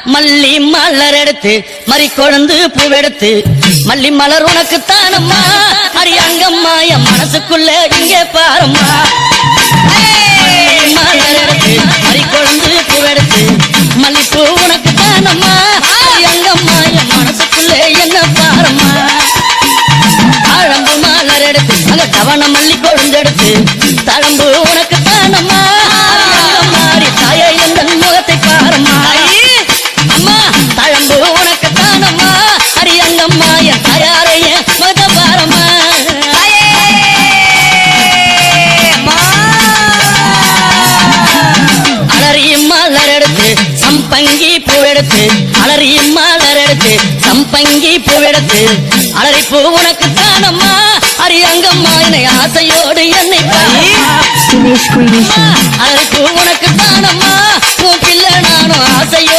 மல்லி மலர் எடுத்து மறி கொழுந்து பூவெடுத்து மல்லி மலர் உனக்கு தானம்மா அரியங்கம்மா என் மனசுக்குள்ள இங்கே பாரம்மா மலர் எடுத்து மறி கொழுந்து பூவெடுத்து மல்லிப்பூ உனக்கு தானம்மா அரியங்கம்மா என் மனசுக்குள்ள என்ன பாரம்மா தாழம்பு மலர் எடுத்து அங்க தவண மல்லி கொழுந்தெடுத்து தழம்பு உனக்கு தானம்மா மாறி தாய எந்த முகத்தை பாரம்மா அம்மா தழம்பு உனக்கு தானம்மா அரியங்கம்மா என் தாயாரைய முகத்தை பாரம்மா அலறி மலர் எடுத்து சம்பங்கி பூவெடுத்து அலறி மலர் எடுத்து சம்பங்கி பூவெடுத்து அலறி பூ உனக்கு தானம்மா அரியங்கம்மா என்னை ஆசையோடு என்னை அலறி பூ உனக்கு தானம்மா உன் பிள்ளை நானும் ஆசையோடு